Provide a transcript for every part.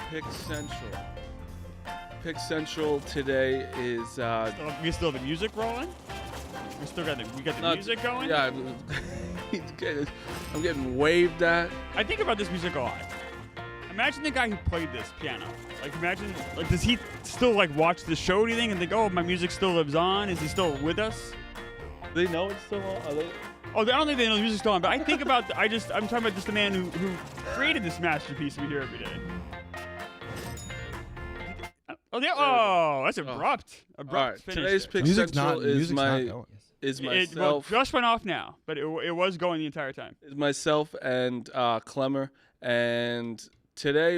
Pick Central. Pick Central today is. We still have the music rolling. We got the music going. Yeah, I'm getting waved at. I think about this music a lot. Imagine the guy who played this piano. Imagine, does he still watch the show? Do you think and think, oh, my music still lives on? Is he still with us? Do they know it's still on? Oh, I don't think they know the music's still on. But I think about, I'm talking about just the man who created this masterpiece we hear every day. Oh, yeah. Oh, that's abrupt. Abrupt. All right. Finish Today's there. Pick Central is myself. Just went off now, but it was going the entire time. Is myself and Clemmer, and today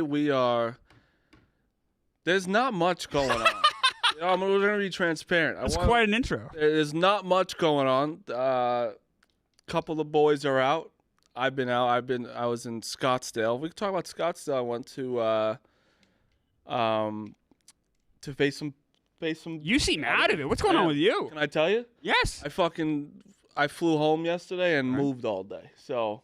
there's not much going on. We're going to be transparent. That's quite an intro. There's not much going on. Couple of boys are out. I've been out. I was in Scottsdale. We can talk about Scottsdale. I went to face some. You seem out of it. What's going on with you? Can I tell you? Yes. I flew home yesterday and moved all day. So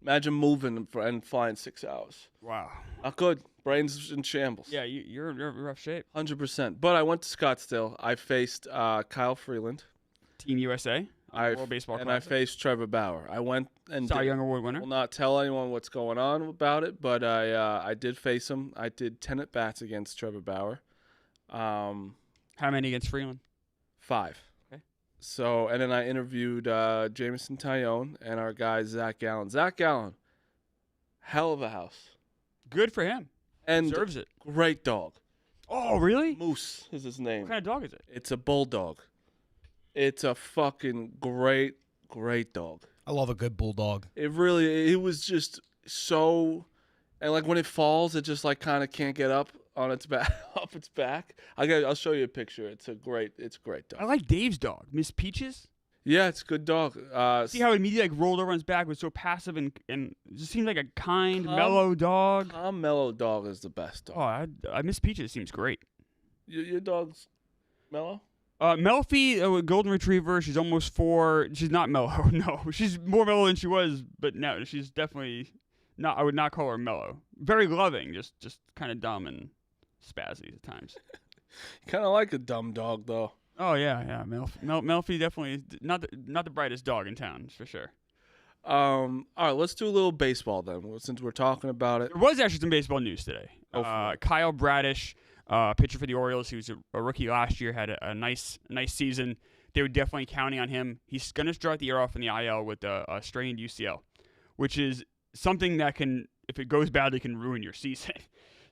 imagine moving and flying 6 hours. Wow. Not good. Brains in shambles. Yeah, you're in rough shape. 100%. But I went to Scottsdale. I faced Kyle Freeland. Team USA. World Baseball and Classic. I faced Trevor Bauer. I went and Cy Young Award winner. Will not tell anyone what's going on about it, but I did face him. I did 10 at bats against Trevor Bauer. How many against Freeland? 5. Okay. So, and then I interviewed Jameson Tyone and our guy Zach Gallen. Zach Gallen, hell of a house. Good for him. And deserves it. Great dog. Oh, really? Moose is his name. What kind of dog is it? It's a bulldog. It's a fucking great dog. I love a good bulldog. It was just so, and when it falls, it just kind of can't get up on its back, off its back. I'll show you a picture. It's a great dog. I like Dave's dog, Miss Peaches. Yeah, it's a good dog. See how it immediately rolled over on his back, was so passive and just seemed like a kind, mellow dog. Calm, mellow dog is the best dog. Oh, I Miss Peaches seems great. Your dog's mellow? Melfi, a golden retriever. She's almost 4. She's not mellow. No, she's more mellow than she was, but no, she's definitely not. I would not call her mellow. Very loving, just kind of dumb and spazzy at times. You kind of like a dumb dog, though. Oh yeah. Melfi definitely is not the brightest dog in town, for sure. All right, let's do a little baseball then, since we're talking about it. There was actually some baseball news today. Kyle Bradish, pitcher for the Orioles, he was a rookie last year, had a nice season. They were definitely counting on him. He's going to start the year off in the IL with a strained UCL, which is something that can, if it goes badly, can ruin your season.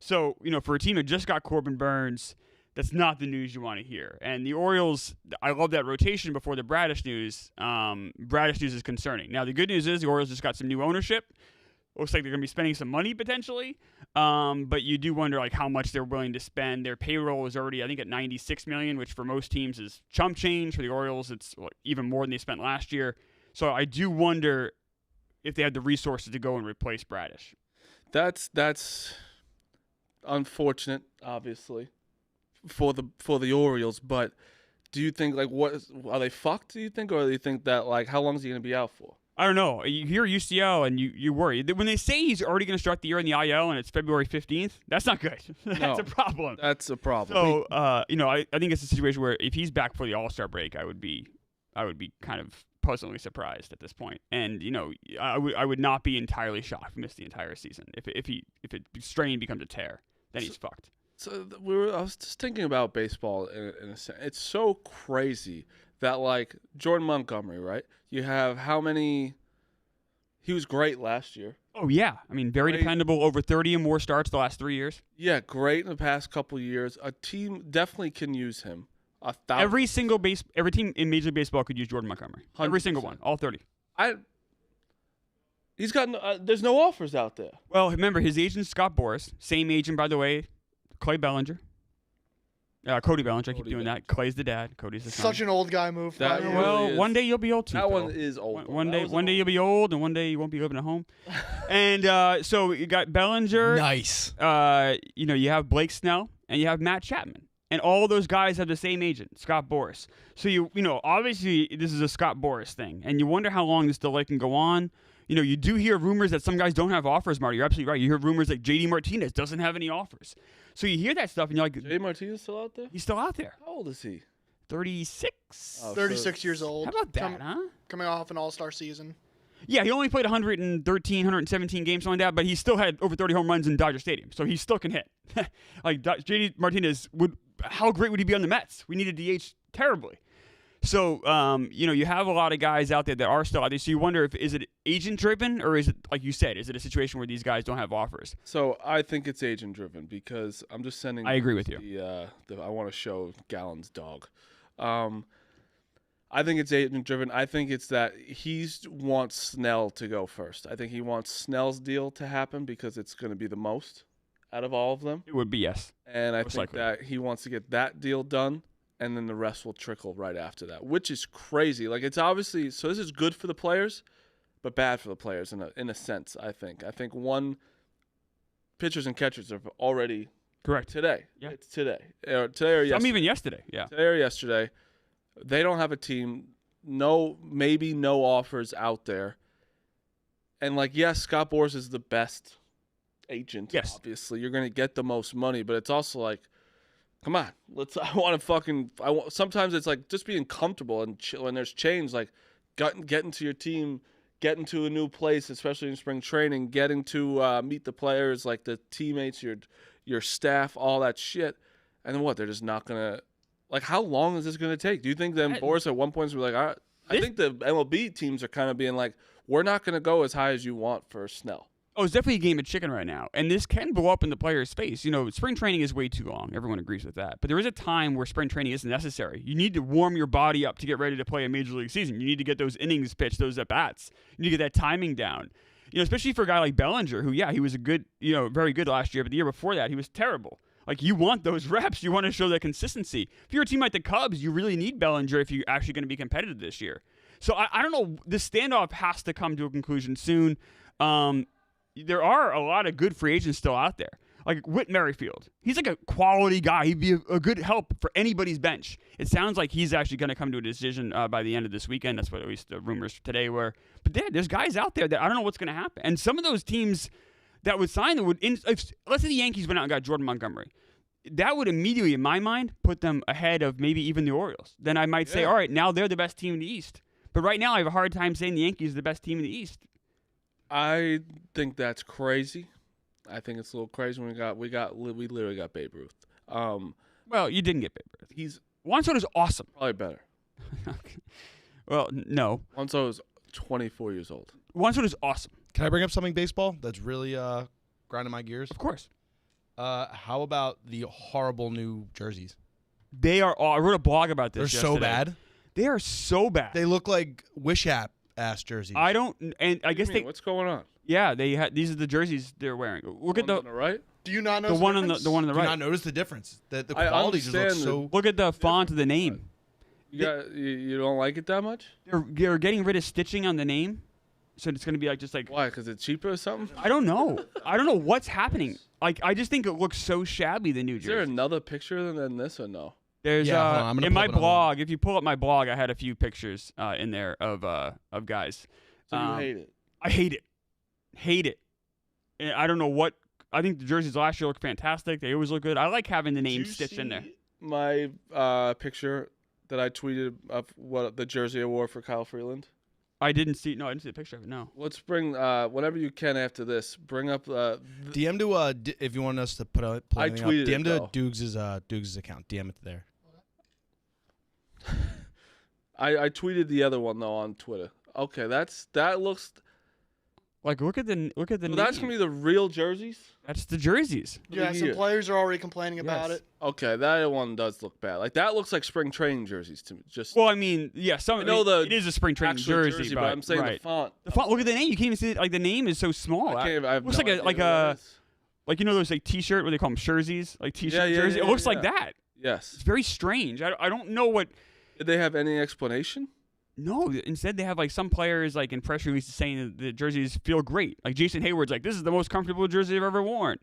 So, for a team that just got Corbin Burns, that's not the news you want to hear. And the Orioles, I love that rotation before the Bradish news. Bradish news is concerning. Now, the good news is the Orioles just got some new ownership. Looks like they're going to be spending some money potentially. But you do wonder how much they're willing to spend. Their payroll is already, I think, at $96 million, which for most teams is chump change. For the Orioles, it's even more than they spent last year. So I do wonder if they had the resources to go and replace Bradish. That's unfortunate, obviously, for the Orioles. But do you think what are they fucked? Do you think, or do you think that how long is he going to be out for? I don't know. You hear UCL and you worry. When they say he's already going to start the year in the IL and it's February 15th, that's not good. That's a problem. That's a problem. So, I think it's a situation where if he's back for the All-Star break, I would be kind of pleasantly surprised at this point. And, I would not be entirely shocked if he missed the entire season. If it strain becomes a tear, then he's fucked. So I was just thinking about baseball in a sense. It's so crazy that Jordan Montgomery, right? You have how many? He was great last year. Oh yeah, I mean very dependable. Over 30 and more starts the last 3 years. Yeah, great in the past couple of years. A team definitely can use him. Every team in Major League Baseball could use Jordan Montgomery. 100%. Every single one, all 30. He's got there's no offers out there. Well, remember his agent Scott Boras, same agent by the way, Clay Bellinger. Cody Bellinger, I keep doing that. Clay's the dad. Cody's the son. Such an old guy move. Really one day you'll be old too. That one is old. One day you'll be old, and one day you won't be living at home. And so you got Bellinger. Nice. You have Blake Snell and you have Matt Chapman. And all those guys have the same agent, Scott Boras. So, obviously this is a Scott Boras thing. And you wonder how long this delay can go on. You do hear rumors that some guys don't have offers, Marty. You're absolutely right. You hear rumors like J.D. Martinez doesn't have any offers. So you hear that stuff, and you're like... J.D. Martinez still out there? He's still out there. How old is he? 36. 36 years old. How about that, huh? Coming off an all-star season. Yeah, he only played 113, 117 games, something like that, but he still had over 30 home runs in Dodger Stadium, so he still can hit. Like, J.D. Martinez, how great would he be on the Mets? We needed DH terribly. So, you have a lot of guys out there that are still out there. So you wonder is it agent-driven, or is it, like you said, is it a situation where these guys don't have offers? So I think it's agent-driven because I'm just sending. I agree with you. I want to show Gallen's dog. I think it's agent-driven. I think it's that he wants Snell to go first. I think he wants Snell's deal to happen because it's going to be the most out of all of them. It would be, yes. And I think that he wants to get that deal done. And then the rest will trickle right after that, which is crazy. Like, it's obviously – so this is good for the players, but bad for the players in a sense, I think. I think pitchers and catchers are already – correct. Today. Yeah. It's today. Today or yesterday. Some even yesterday, yeah. Today or yesterday. They don't have a team. Maybe no offers out there. And, yes, Scott Boras is the best agent, yes. Obviously. You're going to get the most money, but it's also like – come on, sometimes it's like just being comfortable and when there's change, like getting to your team, getting to a new place, especially in spring training, getting to meet the players, like the teammates, your staff, all that shit. And then what? They're just not going to, how long is this going to take? Do you think then Boras at one point is like, all right, I think the MLB teams are kind of being like, we're not going to go as high as you want for Snell. Oh, it's definitely a game of chicken right now. And this can blow up in the player's face. Spring training is way too long. Everyone agrees with that. But there is a time where spring training isn't necessary. You need to warm your body up to get ready to play a major league season. You need to get those innings pitched, those at-bats. You need to get that timing down. Especially for a guy like Bellinger, who, he was a good, very good last year. But the year before that, he was terrible. You want those reps. You want to show that consistency. If you're a team like the Cubs, you really need Bellinger if you're actually going to be competitive this year. So I don't know. This standoff has to come to a conclusion soon. There are a lot of good free agents still out there. Like Whit Merrifield. He's like a quality guy. He'd be a good help for anybody's bench. It sounds like he's actually going to come to a decision by the end of this weekend. That's what at least the rumors today were. But there's guys out there that I don't know what's going to happen. And some of those teams that would sign them let's say the Yankees went out and got Jordan Montgomery. That would immediately, in my mind, put them ahead of maybe even the Orioles. Then I might say, all right, now they're the best team in the East. But right now I have a hard time saying the Yankees are the best team in the East. I think that's crazy. I think it's a little crazy. We literally got Babe Ruth. Well, you didn't get Babe Ruth. Juan Soto's awesome. Probably better. Well, no. Juan Soto's 24 years old. Juan Soto's awesome. Can I bring up something baseball that's really grinding my gears? Of course. How about the horrible new jerseys? They are. I wrote a blog about this. They're yesterday. so bad. They are so bad. They look like Wish app ass jerseys. I don't, and I guess what's going on? Yeah, these are the jerseys they're wearing. Look at the on the right. Do you not know the one on the one on the Do right? you not notice the difference? The quality just looks so. Look at the font of the name. You don't like it that much? They're getting rid of stitching on the name, so it's going to be why? Because it's cheaper or something? I don't know. I don't know what's happening. I just think it looks so shabby. The new jersey. Is there another picture than this or no? There's in my blog. If you pull up my blog, I had a few pictures in there of guys. So you hate it? I hate it. Hate it. And I don't know what. I think the jerseys last year look fantastic. They always look good. I like having the name stitched in there. My picture that I tweeted of what the jersey award for Kyle Freeland. I didn't see the picture of it. No. Let's bring whenever you can after this. Bring up DM to if you want us to put a. I tweeted DM to it, Dukes' account. DM it there. I tweeted the other one though on Twitter. Okay, that looks. Like look at the So that's gonna be the real jerseys. That's the jerseys. Yeah, some players are already complaining about it. Okay, that one does look bad. Like that looks like spring training jerseys to me. Well, I mean, yeah, it is a spring training jersey, but I'm saying the font. The font. Look at the name. You can't even see it. Like the name is so small. It looks like those like T-shirt where they call them jerseys, like T-shirt jersey. It looks like that. Yes, it's very strange. I don't know what. Did they have any explanation? No, instead they have like some players like in press releases saying that the jerseys feel great. Like Jason Hayward's like, this is the most comfortable jersey I've ever worn.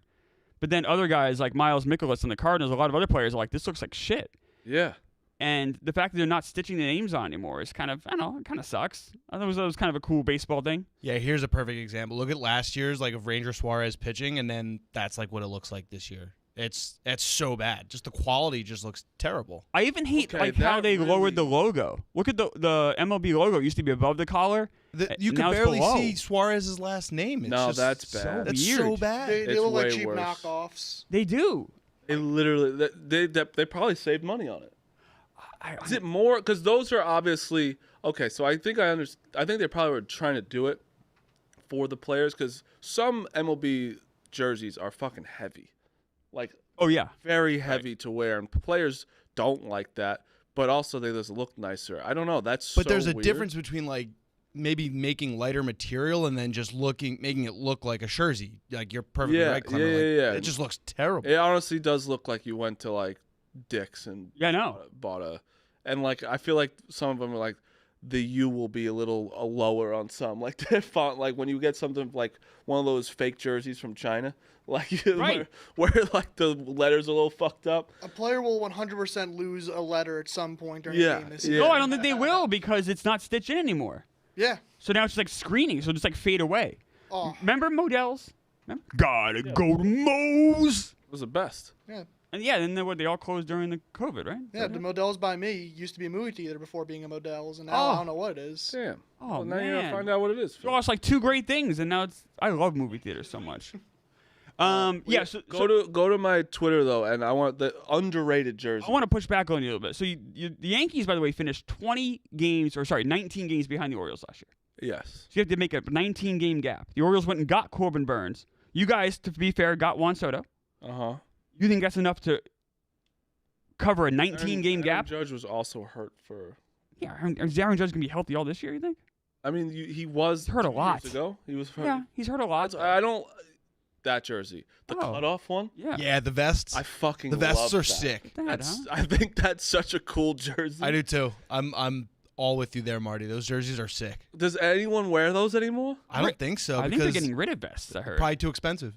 But then other guys like Miles Mikolas and the Cardinals, a lot of other players are like, this looks like shit. Yeah. And the fact that they're not stitching the names on anymore is kind of, I don't know, it kind of sucks. I thought that was kind of a cool baseball thing. Yeah, here's a perfect example. Look at last year's, like, of Ranger Suarez pitching, and then that's like what it looks like this year. It's so bad. Just the quality just looks terrible. I even hate Okay, how that they really- lowered the logo. Look at the MLB logo. It used to be above the collar. You now can it's barely below. see Suarez's last name. It's No, just that's bad. That's weird. so bad. They It's look like way cheap worse. knockoffs. They do. They literally they probably saved money on it. I- Is it more because those are obviously okay? So I think I understand. I think they probably were trying to do it for the players because some MLB jerseys are fucking heavy, like Oh, yeah. very heavy to wear, and players don't like that. But also they just look nicer. I don't know. That's But so there's a weird. difference between like maybe making lighter material and then just making it look like a jersey. Like you're perfectly Yeah, right, Clemmer. yeah, Like, yeah, yeah. It just looks terrible. It honestly does look like you went to like Dick's and Yeah, no. bought a, and like I feel like some of them are like the U will be a little lower on some, like the font, like when you get something like one of those fake jerseys from China, like Right. where like the letters are a little fucked up. A player will 100% lose a letter at some point during Yeah, the game this yeah. year. No, I don't think they will because it's not stitched in anymore. Yeah. So now it's just like screening, so just like fade away. Oh, Remember Modell's? Remember? Gotta go to Mo's. It was the best. yeah. And yeah, then they all closed during the COVID, right? Yeah, the Modell's by me used to be a movie theater before being a Modell's, and now Oh. I don't know what it is. Damn. Oh, Well, now you're man. gonna find out what it is. You lost like two great things, and now I love movie theaters so much. Yeah, so Go to my Twitter though, and I want the underrated jersey. I want to push back on you a little bit. So the Yankees, by the way, finished 19 games behind the Orioles last year. Yes. So you have to make a 19-game gap. The Orioles went and got Corbin Burns. You guys, to be fair, got Juan Soto. Uh-huh. You think that's enough to cover a 19-game gap? Judge was also hurt for. Yeah, is Aaron Judge going to be healthy all this year, you think? I mean, he was He's hurt a 2 years lot. ago. He was hurt. Yeah, he's hurt a lot. I don't. That jersey, the Oh. cutoff one. Yeah. Yeah, the vests. I fucking. The vests love are that. sick. That, huh? I think that's such a cool jersey. I do too. I'm all with you there, Marty. Those jerseys are sick. Does anyone wear those anymore? I don't think so I think because they're getting rid of vests, I heard. probably too expensive.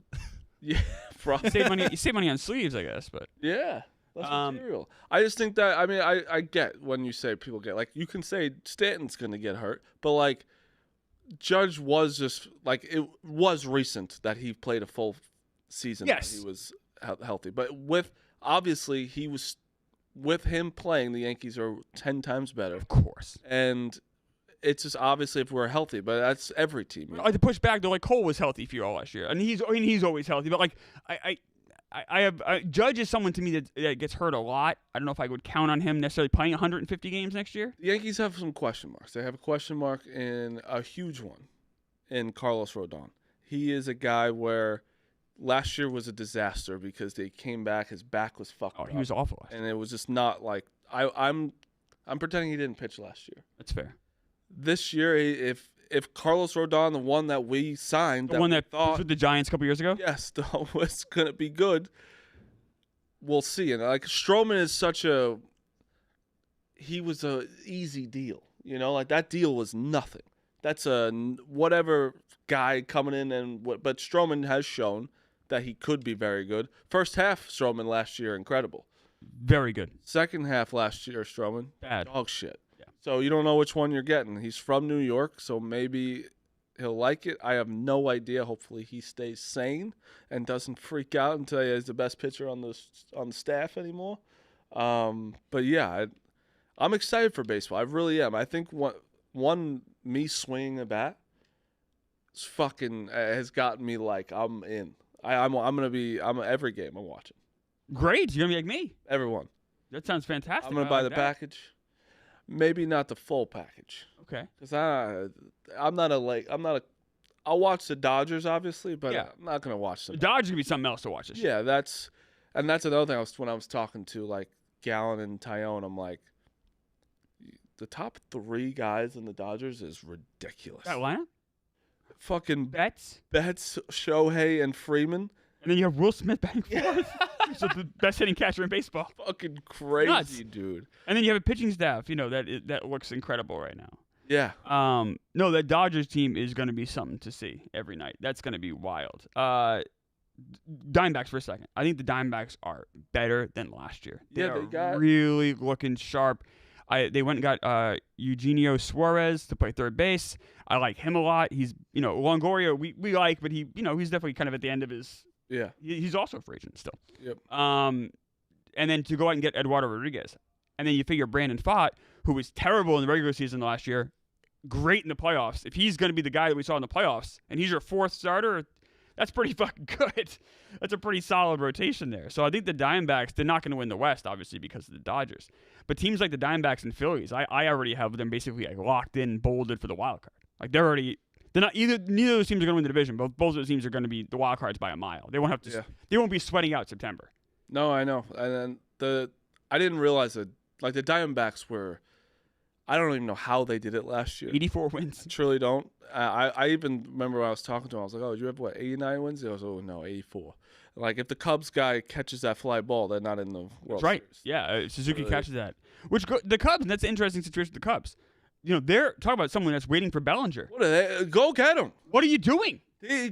Yeah, probably. You save money on sleeves, I guess, but Yeah, that's Um, material. I just think that. I mean, I get when you say people get, like, you can say Stanton's gonna get hurt, but like Judge was just like, it was recent that he played a full season. that Yes. he was healthy, but obviously he was with him playing. The Yankees are 10 times better, of course. and it's just obviously if we're healthy, but that's every team. you know? To push back, though, like Cole was healthy for you all last year, and he's always healthy. But like Judge is someone to me that gets hurt a lot. I don't know if I would count on him necessarily playing 150 games next year. The Yankees have some question marks. They have a question mark in a huge one in Carlos Rodon. He is a guy where last year was a disaster because they came back, his back was fucked Oh, up. he was awful. And it was just not like I'm pretending he didn't pitch last year. That's fair. This year, if Carlos Rodon, the one that we signed, The one we that was thought with the Giants a couple years ago. yes, was gonna be good. We'll see. And like Stroman is he was a easy deal. You know, like that deal was nothing. That's a whatever guy coming in but Stroman has shown that he could be very good. First half Stroman last year, incredible. Very good. Second half last year, Stroman, Bad. dog shit. Yeah. So you don't know which one you're getting. He's from New York, so maybe he'll like it. I have no idea. Hopefully he stays sane and doesn't freak out and tell you he's the best pitcher on the staff anymore. But yeah, I'm excited for baseball. I really am. I think me swinging a bat has gotten me like I'm in. I'm every game I'm watching. Great. You're gonna be like me. Everyone. That sounds fantastic. I'm gonna I buy like the that. package. Maybe not the full package. Okay. Cause I'll watch the Dodgers obviously, but Yeah. I'm not gonna watch The them. Dodgers gonna be something else to watch this year. Yeah, that's another thing. When I was talking to like Gallen and Tyone, I'm like, the top 3 guys in the Dodgers is ridiculous. That lineup? Fucking Betts. Betts, Shohei, and Freeman. And then you have Will Smith batting fourth. So the best hitting catcher in baseball. Fucking crazy, Nuts. dude. And then you have a pitching staff, that looks incredible right now. Yeah. No, that Dodgers team is going to be something to see every night. That's going to be wild. Diamondbacks for a second. I think the Diamondbacks are better than last year. They are really looking sharp. They went and got Eugenio Suarez to play third base. I like him a lot. He's, Longoria we like, but he's definitely kind of at the end of his. Yeah. He's also a free agent still. Yep. And then to go out and get Eduardo Rodriguez, and then you figure Brandon Pfaadt, who was terrible in the regular season last year, great in the playoffs. If he's going to be the guy that we saw in the playoffs, and he's your fourth starter, that's pretty fucking good. That's a pretty solid rotation there. So I think the Diamondbacks, they're not going to win the West, obviously, because of the Dodgers. But teams like the Diamondbacks and Phillies, I already have them basically like locked in, bolded for the wild card. Like they're not neither of those teams are going to win the division. Both of those teams are going to be the wild cards by a mile. They won't have to. Yeah. They won't be sweating out September. No, I know. And then I didn't realize that like the Diamondbacks were. I don't even know how they did it last year. 84 wins. I truly don't. I even remember when I was talking to him, I was like, "Oh, you have what, 89 wins?" He goes, "Oh no, 84." Like if the Cubs guy catches that fly ball, they're not in the World Series. Series. Yeah, Suzuki catches that. The Cubs, and that's an interesting situation with the Cubs. They're talking about someone that's waiting for Bellinger. What are they? Go get him. What are you doing?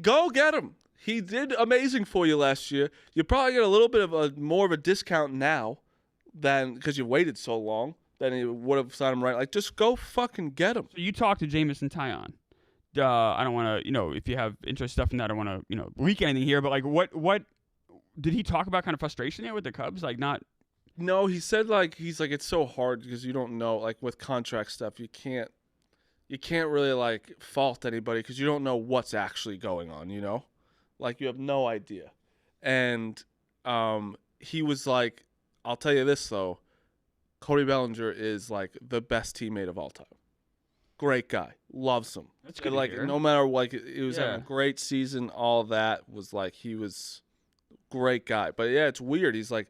Go get him. He did amazing for you last year. You probably get a little bit of more of a discount now than because you waited so long. Then he would have signed him right. Like, just go fucking get him. So you talked to Jamison Tyon. I don't want to, if you have interest stuff in that, I don't want to, leak anything here. But like, what did he talk about? Kind of frustration there with the Cubs, like not. No, he said it's so hard because you don't know, like with contract stuff, you can't really like fault anybody because you don't know what's actually going on. Like you have no idea. And he was like, I'll tell you this though. Cody Bellinger is like the best teammate of all time. Great guy, loves him. That's good. Like no matter he was having a great season. All that was like he was great guy. But yeah, it's weird. He's like,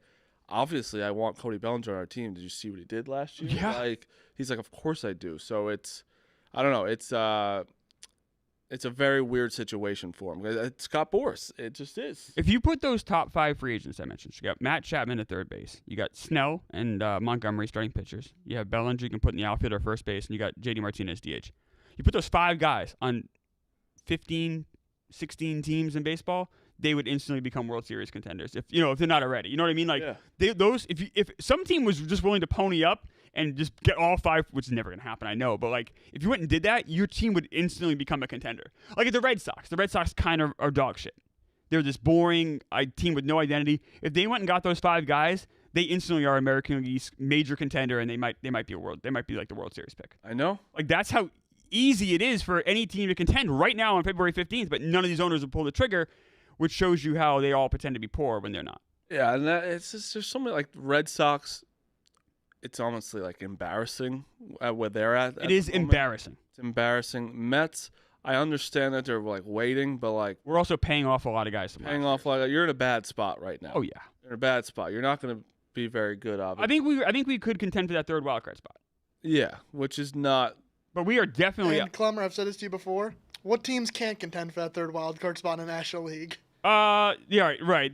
obviously, I want Cody Bellinger on our team. Did you see what he did last year? Yeah. Like he's like, of course I do. So I don't know. It's a very weird situation for him. It's Scott Boras. It just is. If you put those top 5 free agents I mentioned, you got Matt Chapman at third base. You got Snell and Montgomery starting pitchers. You have Bellinger you can put in the outfield or first base, and you got JD Martinez DH. You put those 5 guys on 15, 16 teams in baseball, they would instantly become World Series contenders. If they're not already, you know what I mean? Like if some team was just willing to pony up and just get all 5, which is never going to happen, I know. But, like, if you went and did that, your team would instantly become a contender. Like at the Red Sox. The Red Sox kind of are dog shit. They're this boring team with no identity. If they went and got those 5 guys, they instantly are American League's major contender, and they might be like the World Series pick. I know. Like, that's how easy it is for any team to contend right now on February 15th, but none of these owners will pull the trigger, which shows you how they all pretend to be poor when they're not. Yeah, and it's just there's something like Red Sox. It's honestly like embarrassing where they're at. It is embarrassing. It's embarrassing. Mets, I understand that they're like waiting, but like we're also paying off a lot of guys. You're in a bad spot right now. Oh yeah, you're in a bad spot. You're not going to be very good. Obviously, I think we could contend for that third wild card spot. Yeah, which is not. But we are definitely. And Clemmer, I've said this to you before. What teams can't contend for that third wild card spot in the National League? Yeah, right.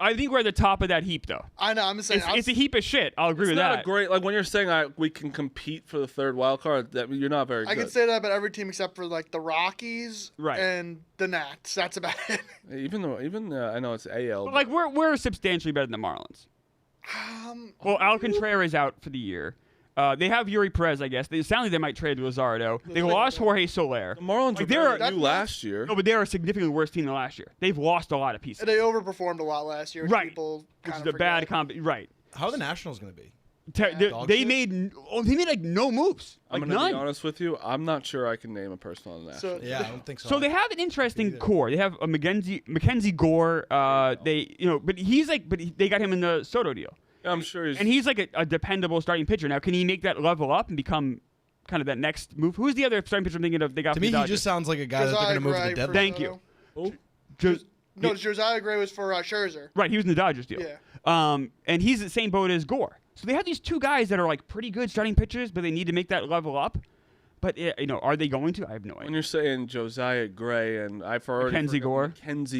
I think we're at the top of that heap, though. I know. I'm just saying. It's a heap of shit. I'll agree with that. It's not a great, like when you're saying we can compete for the third wild card. That you're not very good. I can say that about every team except for like the Rockies, right, and the Nats. That's about it. Even I know it's AL. But like we're substantially better than the Marlins. Well, Alcantara is out for the year. They have Yuri Perez, I guess. They sound like they might trade Luzardo. They lost Jorge Soler. The Marlins were new last year. No, but they're a significantly worse team than last year. They've lost a lot of pieces. They overperformed a lot last year. Right. People which is a bad right. How are the Nationals going to be? They made like no moves. Like I'm going to be honest with you. I'm not sure I can name a person on the Nationals. Yeah, I don't think so. So they have an interesting core. They have a Mackenzie Gore. But they got him in the Soto deal. I'm sure he's like a dependable starting pitcher. Now, can he make that level up and become kind of that next move? Who's the other starting pitcher I'm thinking of? They got to me, he just sounds like a guy that they're going to move to the deadline. Thank you. No, Josiah Gray was for Scherzer. Right, he was in the Dodgers deal. Yeah. And he's the same boat as Gore. So they have these 2 guys that are like pretty good starting pitchers, but they need to make that level up. But are they going to? I have no idea. When you're saying Josiah Gray and I've heard Mackenzie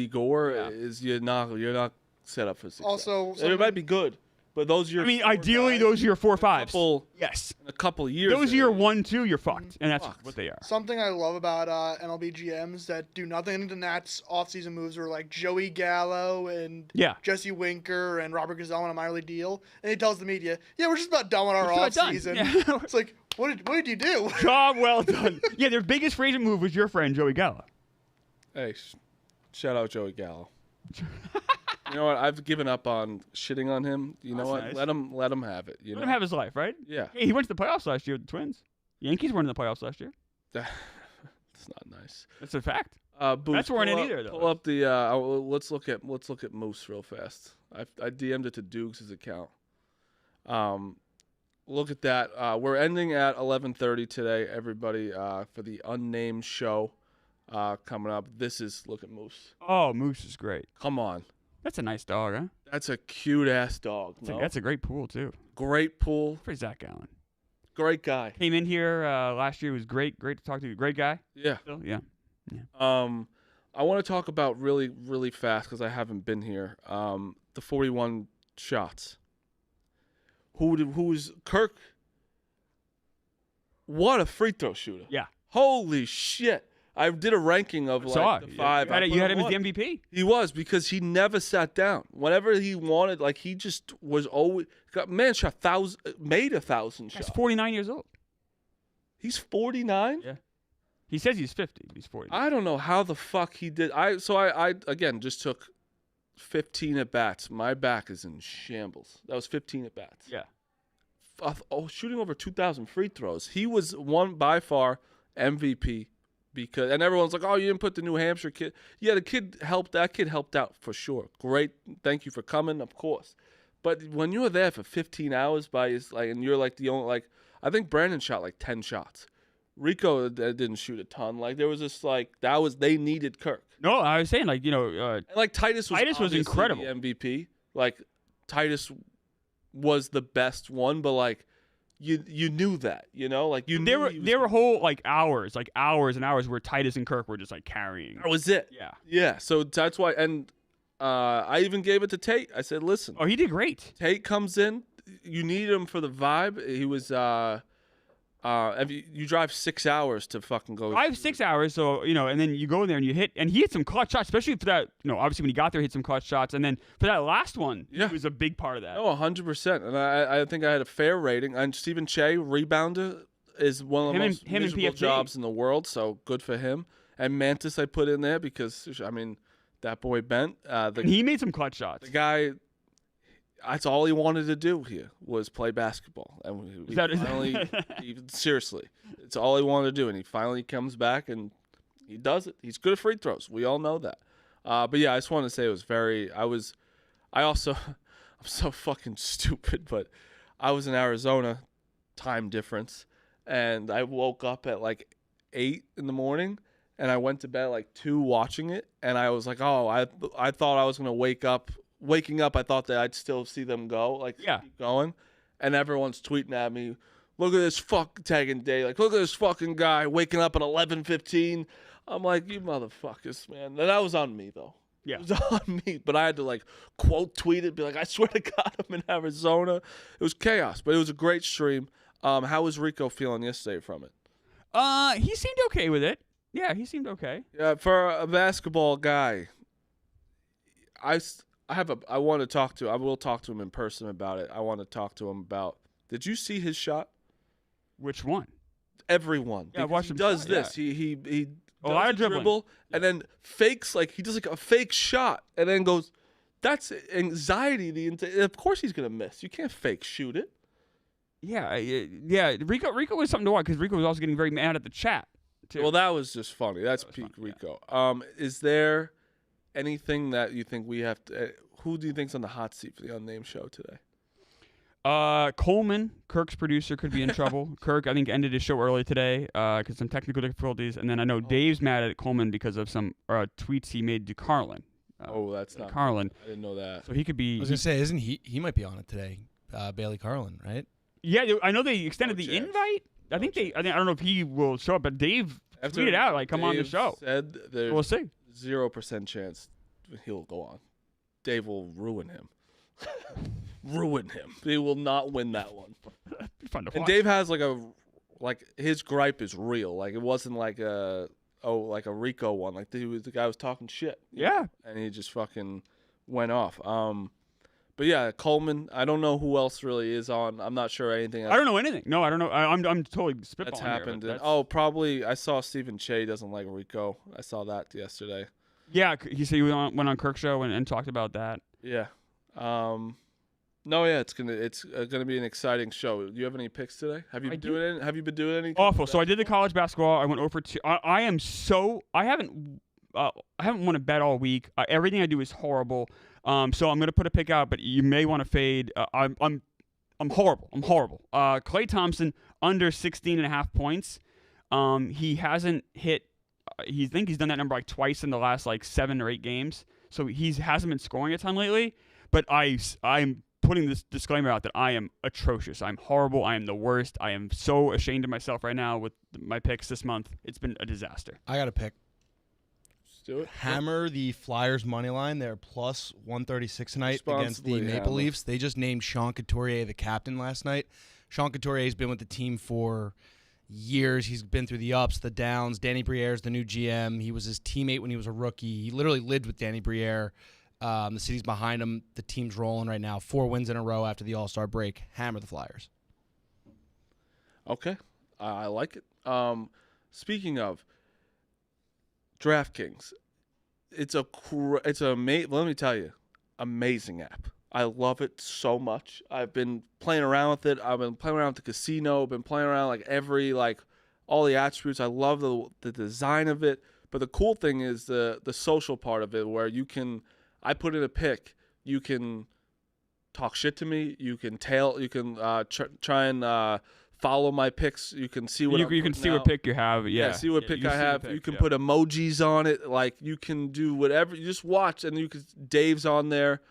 Gore is you're not set up for success. Also, it might be good. But those are your. I mean, four ideally, guys. those are your 4 5s. Couple, Yes. in a couple of years. Those are your 1, 2. You're fucked, and that's Fucked. what they are. Something I love about MLB GMs that do nothing in the Nats offseason moves are like Joey Gallo and Yeah. Jesse Winker and Robert Gsell on a minor league deal. And he tells the media, yeah, we're just about done with our We're just about offseason. done. Yeah. It's like, what did you do? Job well done. Yeah, their biggest free agent move was your friend Joey Gallo. Hey, shout out Joey Gallo. You know what? I've given up on shitting on him. You know That's what? nice. Let him have it. You Let know? him have his life, right? Yeah. Hey, he went to the playoffs last year with the Twins. Yankees weren't in the playoffs last year. It's not nice. That's a fact. Boost, That's weren't pull in up- either, though. Pull up the. Let's look at Moose real fast. I DM'd it to Dukes' account. Look at that. We're ending at 11:30 today, everybody, for the unnamed show coming up. Look at Moose. Oh, Moose is great. Come on, That's a nice dog, huh? that's a cute ass dog. That's a great pool too. Great pool, For Zach Allen. great guy. Came in here last year. Was great. Great to talk to you. Great guy. Yeah. Still, yeah. I want to talk about really, really fast because I haven't been here. The 41 shots. Who's Kirk? What a free throw shooter! Yeah. Holy shit! I did a ranking of Saw like it. the five. You had him as on. the MVP. He was because he never sat down. Whenever he wanted, like he just was always shot made 1,000 shots. He's 49 years old. He's 49. Yeah. He says he's 50. But he's 40. I don't know how the fuck he did. I again just took 15 at bats. My back is in shambles. That was 15 at bats. Yeah. Shooting over 2,000 free throws. He was one by far MVP because, and everyone's like, "Oh, you didn't put the New Hampshire kid." Yeah, the kid helped. That kid helped out for sure. Great, thank you for coming, of course. But when you were there for 15 hours and you're like the only I think Brandon shot like 10 shots. Rico didn't shoot a ton. Like there was this they needed Kirk. No, I was saying And like Titus was obviously incredible. the MVP. Like Titus was the best one, but like you knew that, like you there knew were he was there were whole hours and hours where Titus and Kirk were just carrying. that was it. Yeah. Yeah. So that's why, and I even gave it to Tate. I said, listen, Oh, he did great. Tate comes in. You need him for the vibe. He was you drive 6 hours to fucking go. 6 hours, so and then you go in there and you hit, and he hit some clutch shots, especially for that. Obviously when he got there, he hit some clutch shots, and then for that last one, Yeah. he was a big part of that. Oh, 100%. And I think I had a fair rating. And Stephen Che, rebounder, is one of the most him and miserable PFG. jobs in the world. So good for him. And Mantis I put in there because that boy bent. And he made some clutch shots. The guy, that's all he wanted to do here was play basketball. And we finally, seriously, it's all he wanted to do. And he finally comes back and he does it. He's good at free throws. We all know that. But yeah, I just want to say I'm so fucking stupid, but I was in Arizona, time difference, and I woke up at 8 in the morning. And I went to bed at 2 watching it, and I was like, oh, I thought I was gonna wake up. Waking up, I thought that I'd still see them go, keep going. And everyone's tweeting at me, look at this fucking tagging day, look at this fucking guy waking up at 11:15. I'm like, you motherfuckers, man. And that was on me though. Yeah. It was on me, but I had to quote tweet it, be like, I swear to God, I'm in Arizona. It was chaos, but it was a great stream. How was Rico feeling yesterday from it? He seemed okay with it. Yeah, he seemed okay. Yeah, for a basketball guy, I want to talk to. I will talk to him in person about it. I want to talk to him about. Did you see his shot? Which one? Everyone. Yeah, I watched he him does shot, this. yeah. He A does lot a of dribbling. dribble and then fakes he does a fake shot and then goes. That's anxiety. Of course he's gonna miss. You can't fake shoot it. Yeah. Rico was something to watch because Rico was also getting very mad at the chat too. Well, that was just funny. That's peak funny, Rico. Is there anything that you think we have to? Who do you think's on the hot seat for the unnamed show today? Coleman, Kirk's producer, could be in trouble. Kirk, I think, ended his show early today because some technical difficulties. And then I know Dave's mad at Coleman because of some tweets he made to Carlin. That's not Carlin. I didn't know that. So he could be. I was gonna say, isn't he might be on it today? Bailey Carlin, right? Yeah, I know they extended No the chance. invite. I think I don't know if he will show up, but Dave tweeted out come on the Dave show. Said there's We'll see. 0% chance he'll go on. Dave will ruin him. ruin him. He will not win that one. Be fun to And watch. Dave has like his gripe is real. Like it wasn't like a Rico one. Like the guy was talking shit. Yeah. And he just fucking went off. But yeah, Coleman. I don't know who else really is on. I'm not sure anything else I don't know anything. No, I don't know. I'm totally spitballing that's here, happened. but And- that's- probably I saw Stephen Che doesn't like Rico. I saw that yesterday. Yeah, he said he went on Kirk's show and talked about that. Yeah. No, yeah, it's gonna be an exciting show. Do you have any picks today? Have you been doing any? Awful. So I did the college basketball. I went over to. I haven't won a bet all week. Everything I do is horrible. So I'm gonna put a pick out, but you may want to fade. I'm horrible. I'm horrible. Klay Thompson under 16.5 points. He hasn't hit. He think he's done that number like twice in the last like 7 or 8 games. So he hasn't been scoring a ton lately. But I'm putting this disclaimer out that I am atrocious. I'm horrible. I am the worst. I am so ashamed of myself right now with my picks this month. It's been a disaster. I got to pick. Let's do it. Hammer the Flyers money line. They're plus 136 tonight against the Responsibly, Maple hammer. Leafs. They just named Sean Couturier the captain last night. Sean Couturier has been with the team for years. He's been through the ups, the downs. Danny Briere's the new GM. He was his teammate when he was a rookie. He literally lived with Danny Briere. The city's behind him. The team's rolling right now. 4 wins in a row after the All-Star break. Hammer the Flyers. Okay, I like it. Speaking of DraftKings, let me tell you, amazing app. I love it so much. I've been playing around with it. I've been playing around with the casino. I've been playing around all the attributes. I love the design of it. But the cool thing is the social part of it, where I put in a pick. You can talk shit to me. You can try and follow my picks. You can see what you can see what pick you have. Yeah, see what pick you I can see have. the You pick, can yeah. put emojis on it. Like you can do whatever. You just watch, and Dave's on there.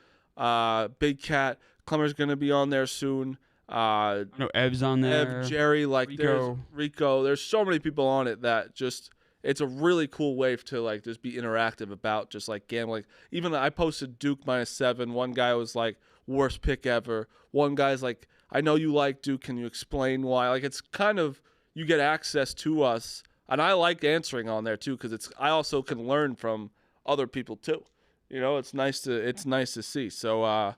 Big Cat, Clemmer's gonna be on there soon. I know Ev's on there. Jerry, Rico. Rico. There's so many people on it that just. It's a really cool way to just be interactive about just like gambling. Even I posted Duke -7. One guy was like, worst pick ever. One guy's like, I know you like Duke. Can you explain why? Like it's kind of you get access to us, and I like answering on there too because I also can learn from other people too. You know, it's nice to see. So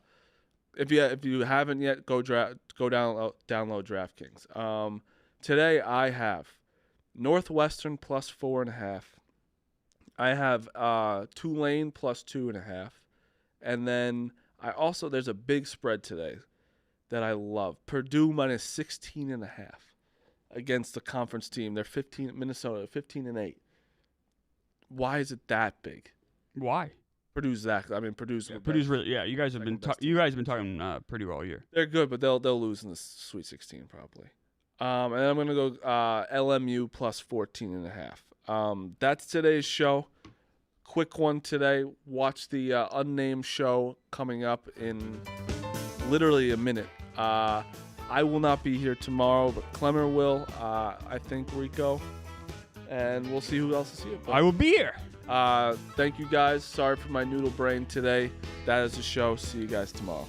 if you haven't yet, go download DraftKings. Today I have Northwestern plus 4.5. I have Tulane plus 2.5, and then there's a big spread today that I love. Purdue minus 16.5 against the conference team. They're Minnesota 15-8. Why is it that big? Why? Purdue's Purdue's really. Yeah, you guys have been talking pretty well here. They're good, but they'll lose in the Sweet 16 probably. And then I'm going to go LMU plus 14.5. That's today's show. Quick one today. Watch the unnamed show coming up in literally a minute. I will not be here tomorrow, but Clemmer will. I think Rico. And we'll see who else is here. But, I will be here. thank you guys. Sorry for my noodle brain today. That is the show. See you guys tomorrow.